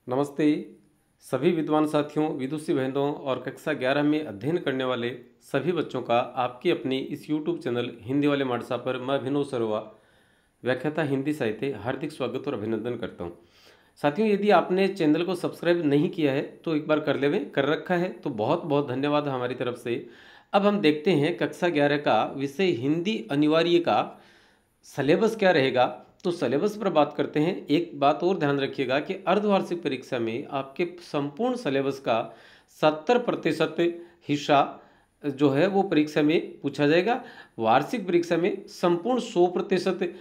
नमस्ते सभी विद्वान साथियों, विदुषी बहनों और कक्षा 11 में अध्ययन करने वाले सभी बच्चों का आपकी अपनी इस YouTube चैनल हिंदी वाले माडसा पर मैं अभिनव सरोवा, व्याख्याता हिंदी साहित्य, हार्दिक स्वागत और अभिनंदन करता हूं। साथियों, यदि आपने चैनल को सब्सक्राइब नहीं किया है तो एक बार कर लेवें, कर रखा है तो बहुत बहुत धन्यवाद हमारी तरफ से। अब हम देखते हैं कक्षा 11 का विषय हिंदी अनिवार्य का सिलेबस क्या रहेगा। तो सिलेबस पर बात करते हैं। एक बात और ध्यान रखिएगा कि अर्धवार्षिक परीक्षा में आपके संपूर्ण सिलेबस का 70% हिस्सा जो है वो परीक्षा में पूछा जाएगा। वार्षिक परीक्षा में संपूर्ण 100%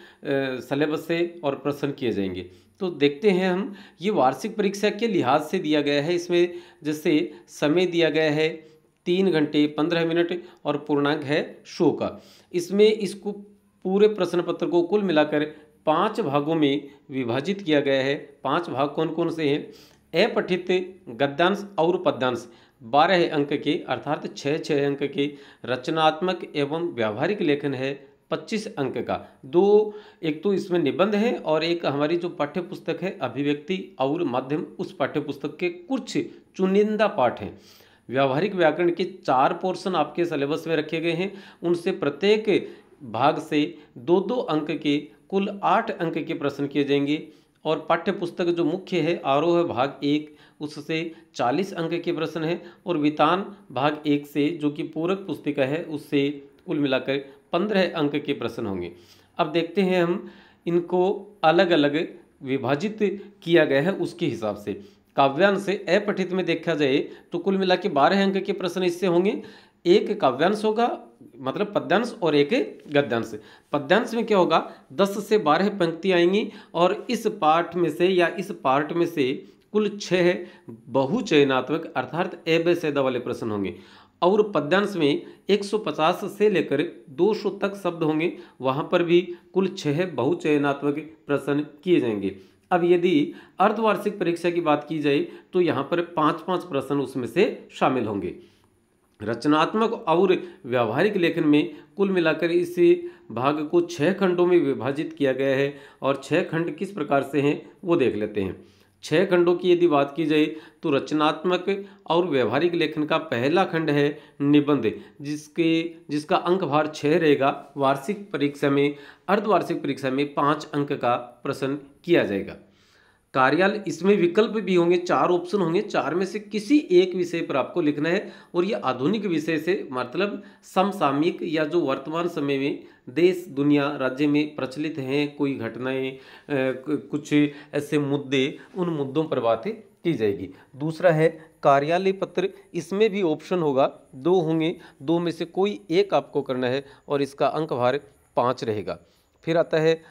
सिलेबस से और प्रश्न किए जाएंगे। तो देखते हैं हम, ये वार्षिक परीक्षा के लिहाज से दिया गया है। इसमें जैसे समय दिया गया है 3 घंटे 15 मिनट और पूर्णांक है 100 का। इसमें इसको पूरे प्रश्न पत्र को कुल मिलाकर 5 भागों में विभाजित किया गया है। 5 भाग कौन कौन से हैं? अपठित गद्यांश और पद्यांश 12 अंक के, अर्थात 6 अंक के। रचनात्मक एवं व्यावहारिक लेखन है 25 अंक का। एक तो इसमें निबंध है और एक हमारी जो पाठ्य पुस्तक है अभिव्यक्ति और माध्यम, उस पाठ्य पुस्तक के कुछ चुनिंदा पाठ हैं। व्यावहारिक व्याकरण के 4 पोर्शन आपके सिलेबस में रखे गए हैं। उनसे प्रत्येक भाग से 2-2 अंक के कुल 8 अंक के प्रश्न किए जाएंगे। और पाठ्य पुस्तक जो मुख्य है आरोह भाग 1, उससे 40 अंक के प्रश्न है। और वितान भाग 1 से जो कि पूरक पुस्तिका है उससे कुल मिलाकर 15 अंक के प्रश्न होंगे। अब देखते हैं हम इनको अलग अलग विभाजित किया गया है उसके हिसाब से। काव्यांश से अपठित में देखा जाए तो कुल मिला के 12 अंक के प्रश्न इससे होंगे। एक काव्यांश होगा, मतलब पद्यांश, और एक गद्यांश। पद्यांश में क्या होगा, 10 से 12 पंक्ति आएंगी और इस पाठ में से या इस पार्ट में से कुल 6 बहुचयनात्मक अर्थात ए बे सैदा वाले प्रश्न होंगे। और पद्यांश में 150 से लेकर 200 तक शब्द होंगे, वहाँ पर भी कुल 6 बहुचयनात्मक प्रश्न किए जाएंगे। अब यदि अर्धवार्षिक परीक्षा की बात की जाए तो यहाँ पर 5-5 प्रश्न उसमें से शामिल होंगे। रचनात्मक और व्यावहारिक लेखन में कुल मिलाकर इस भाग को 6 खंडों में विभाजित किया गया है। और 6 खंड किस प्रकार से हैं वो देख लेते हैं। 6 खंडों की यदि बात की जाए तो रचनात्मक और व्यावहारिक लेखन का पहला खंड है निबंध, जिसका अंक भार 6 रहेगा। वार्षिक परीक्षा में, अर्धवार्षिक परीक्षा में 5 अंक का प्रश्न किया जाएगा। कार्यालय, इसमें विकल्प भी होंगे, 4 ऑप्शन होंगे। 4 में से किसी एक विषय पर आपको लिखना है। और ये आधुनिक विषय से मतलब समसामयिक या जो वर्तमान समय में देश दुनिया राज्य में प्रचलित हैं कोई घटनाएं, कुछ ऐसे मुद्दे, उन मुद्दों पर बातें की जाएगी। दूसरा है कार्यालय पत्र। इसमें भी ऑप्शन होगा, 2 होंगे, 2 में से कोई एक आपको करना है और इसका अंक भार 5 रहेगा। फिर आता है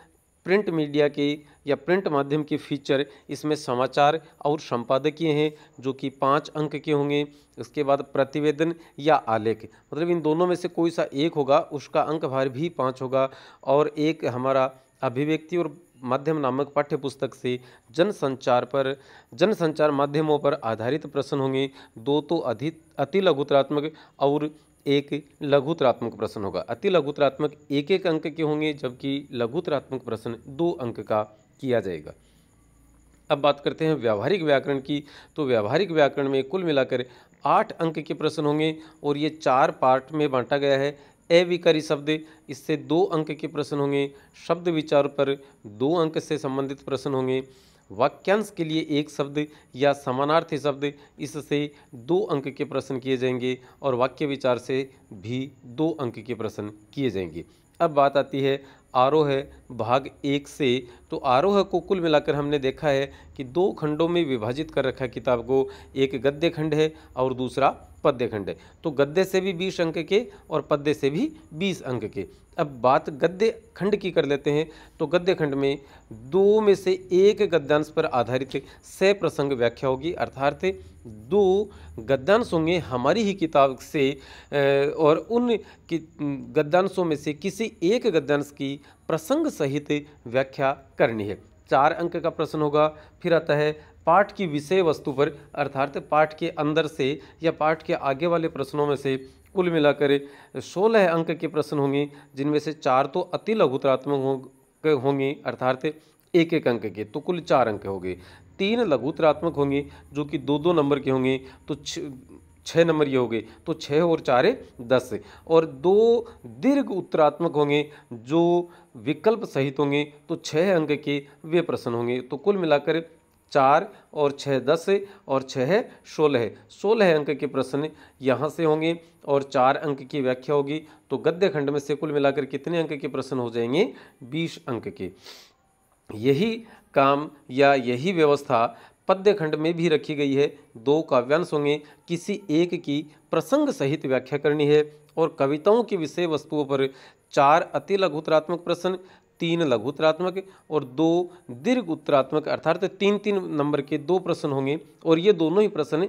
प्रिंट मीडिया के या प्रिंट माध्यम के फीचर। इसमें समाचार और संपादकीय हैं जो कि 5 अंक के होंगे। उसके बाद प्रतिवेदन या आलेख, मतलब इन दोनों में से कोई सा एक होगा, उसका अंक भार भी 5 होगा। और एक हमारा अभिव्यक्ति और माध्यम नामक पाठ्य पुस्तक से जनसंचार माध्यमों पर आधारित प्रश्न होंगे। 2 तो अति लघुतरात्मक और एक लघुतरात्मक प्रश्न होगा। अति लघुतरात्मक 1-1 अंक के होंगे, जबकि लघुतरात्मक प्रश्न 2 अंक का किया जाएगा। अब बात करते हैं व्यावहारिक व्याकरण की। तो व्यावहारिक व्याकरण में कुल मिलाकर 8 अंक के प्रश्न होंगे और ये 4 पार्ट में बांटा गया है। अविकारी शब्द, इससे 2 अंक के प्रश्न होंगे। शब्द विचार पर 2 अंक से संबंधित प्रश्न होंगे। वाक्यांश के लिए 1 शब्द या समानार्थी शब्द, इससे 2 अंक के प्रश्न किए जाएंगे। और वाक्य विचार से भी 2 अंक के प्रश्न किए जाएंगे। अब बात आती है आरोह भाग 1 से। तो आरोह को कुल मिलाकर हमने देखा है कि 2 खंडों में विभाजित कर रखा है किताब को। एक गद्य खंड है और दूसरा पद्य खंड है। तो गद्य से भी 20 अंक के और पद्य से भी 20 अंक के। अब बात गद्य खंड की कर लेते हैं। तो गद्य खंड में 2 में से 1 गद्यांश पर आधारित सप्रसंग व्याख्या होगी, अर्थात 2 गद्यांश होंगे हमारी ही किताब से। और उन गद्यांशों में से किसी एक गद्यांश की प्रसंग सहित व्याख्या करनी है। 4 अंक का प्रश्न होगा। फिर आता है पाठ की विषय वस्तु पर, अर्थात पाठ के अंदर से या पाठ के आगे वाले प्रश्नों में से कुल मिलाकर 16 अंक के प्रश्न होंगे, जिनमें से 4 तो अति लघुतरात्मक होंगे, अर्थात 1-1 अंक के, तो कुल 4 अंक हो गए। 3 लघुत्तरात्मक होंगे जो कि 2-2 नंबर के होंगे, तो 6 नंबर ये हो गए, तो 6 और 4 10, और 2 दीर्घ उत्तरात्मक होंगे जो विकल्प सहित होंगे, तो 6 अंक के वे प्रश्न होंगे। तो कुल मिलाकर 4 और 6 10 और 6 16, 16 अंक के प्रश्न यहाँ से होंगे और 4 अंक की व्याख्या होगी। तो गद्य खंड में से कुल मिलाकर कितने अंक के प्रश्न हो जाएंगे? 20 अंक के। यही काम या यही व्यवस्था पद्य खंड में भी रखी गई है। 2 काव्यांश होंगे, किसी एक की प्रसंग सहित व्याख्या करनी है, और कविताओं की विषय वस्तुओं पर 4 अति लघुत्तरात्मक प्रश्न, 3 लघुत्तरात्मक और 2 दीर्घ उत्तरात्मक, अर्थात 3-3 नंबर के 2 प्रश्न होंगे, और ये दोनों ही प्रश्न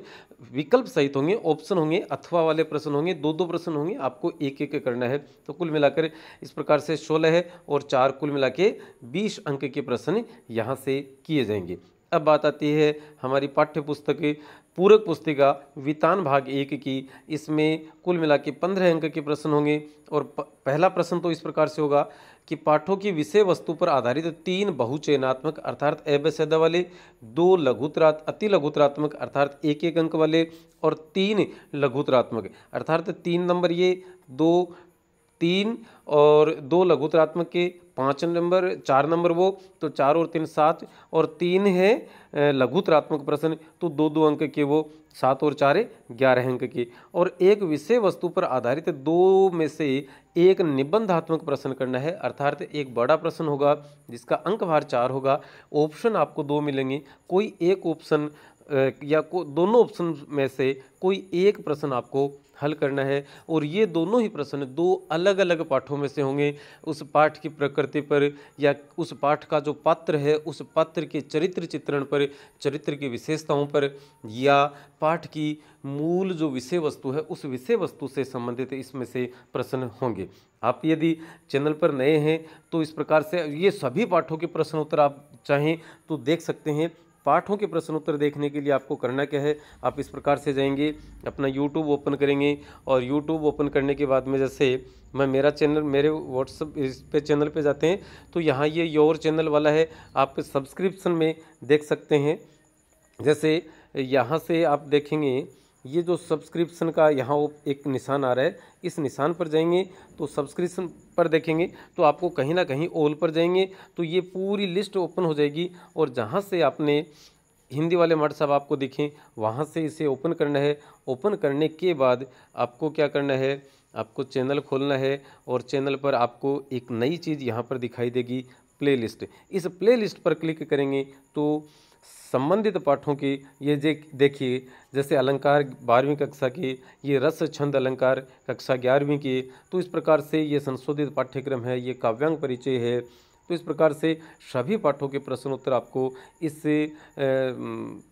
विकल्प सहित होंगे, ऑप्शन होंगे, अथवा वाले प्रश्न होंगे, 2-2 प्रश्न होंगे, आपको एक एक करना है। तो कुल मिलाकर इस प्रकार से 16 है और 4 कुल मिला के 20 अंक के प्रश्न यहाँ से किए जाएंगे। अब बात आती है हमारी पाठ्य पुस्तक पूरक पुस्तिका वितान भाग 1 की। इसमें कुल मिला के 15 अंक के प्रश्न होंगे, और पहला प्रश्न तो इस प्रकार से होगा कि पाठों की विषय वस्तु पर आधारित 3 बहुचयनात्मक अर्थात अबेसदा वाले, 2 अति लघुत्तरात्मक अर्थात 1-1 अंक वाले, और 3 लघुत्तरात्मक अर्थात 3 नंबर ये, 3 और 2 लघुत्तरात्मक के 5 नंबर, 4 नंबर वो, तो 4 और 3 7, और 3 है लघुत्तरात्मक प्रश्न, तो 2-2 अंक के वो, 7 और 4 11 अंक के। और एक विषय वस्तु पर आधारित 2 में से एक निबंधात्मक प्रश्न करना है, अर्थात एक बड़ा प्रश्न होगा जिसका अंकभार 4 होगा। ऑप्शन आपको 2 मिलेंगे, कोई एक ऑप्शन या दोनों ऑप्शन में से कोई एक प्रश्न आपको हल करना है, और ये दोनों ही प्रश्न 2 अलग अलग पाठों में से होंगे। उस पाठ की प्रकृति पर या उस पाठ का जो पात्र है उस पात्र के चरित्र चित्रण पर, चरित्र की विशेषताओं पर, या पाठ की मूल जो विषय वस्तु है उस विषय वस्तु से संबंधित इसमें से प्रश्न होंगे। आप यदि चैनल पर नए हैं तो इस प्रकार से ये सभी पाठों के प्रश्न उत्तर आप चाहें तो देख सकते हैं। पाठों के प्रश्न उत्तर देखने के लिए आपको करना क्या है, आप इस प्रकार से जाएंगे, अपना यूट्यूब ओपन करेंगे, और यूट्यूब ओपन करने के बाद में जैसे मैं मेरा चैनल, मेरे व्हाट्सएप इस पे चैनल पे जाते हैं तो यहाँ ये योर चैनल वाला है, आप सब्सक्रिप्शन में देख सकते हैं। जैसे यहाँ से आप देखेंगे ये जो सब्सक्रिप्शन का यहाँ एक निशान आ रहा है, इस निशान पर जाएंगे तो सब्सक्रिप्शन पर देखेंगे तो आपको कहीं ना कहीं ऑल पर जाएंगे तो ये पूरी लिस्ट ओपन हो जाएगी, और जहाँ से आपने हिंदी वाले मास्टर साहब आपको दिखें वहाँ से इसे ओपन करना है। ओपन करने के बाद आपको क्या करना है, आपको चैनल खोलना है, और चैनल पर आपको एक नई चीज़ यहाँ पर दिखाई देगी, प्लेलिस्ट। इस प्लेलिस्ट पर क्लिक करेंगे तो संबंधित पाठों की ये देखिए, जैसे अलंकार 12वीं कक्षा के, ये रस छंद अलंकार कक्षा 11वीं की, तो इस प्रकार से ये संशोधित पाठ्यक्रम है, ये काव्यांग परिचय है। तो इस प्रकार से सभी पाठों के प्रश्न उत्तर आपको इस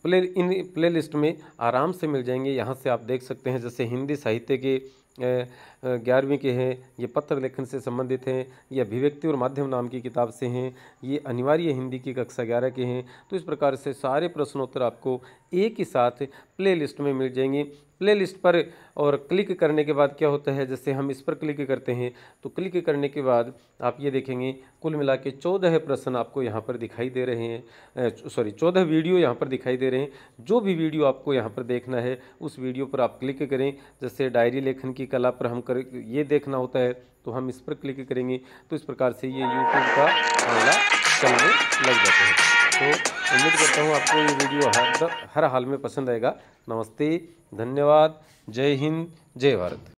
प्ले लिस्ट में आराम से मिल जाएंगे। यहाँ से आप देख सकते हैं, जैसे हिंदी साहित्य के 11वीं के हैं, ये पत्र लेखन से संबंधित हैं, ये अभिव्यक्ति और माध्यम नाम की किताब से हैं, ये अनिवार्य हिंदी की कक्षा 11 के हैं। तो इस प्रकार से सारे प्रश्नोत्तर आपको एक ही साथ प्ले लिस्ट में मिल जाएंगे। प्ले लिस्ट पर और क्लिक करने के बाद क्या होता है, जैसे हम इस पर क्लिक करते हैं तो क्लिक करने के बाद आप ये देखेंगे कुल मिला के 14 प्रश्न आपको यहाँ पर दिखाई दे रहे हैं, 14 वीडियो यहाँ पर दिखाई दे रहे हैं। जो भी वीडियो आपको यहाँ पर देखना है उस वीडियो पर आप क्लिक करें। जैसे डायरी लेखन की कला पर हम ये देखना होता है तो हम इस पर क्लिक करेंगे, तो इस प्रकार से ये यूट्यूब का मामला चलने लग जाता है। तो उम्मीद करता हूँ आपको ये वीडियो हर हाल में पसंद आएगा। नमस्ते, धन्यवाद, जय हिंद, जय भारत।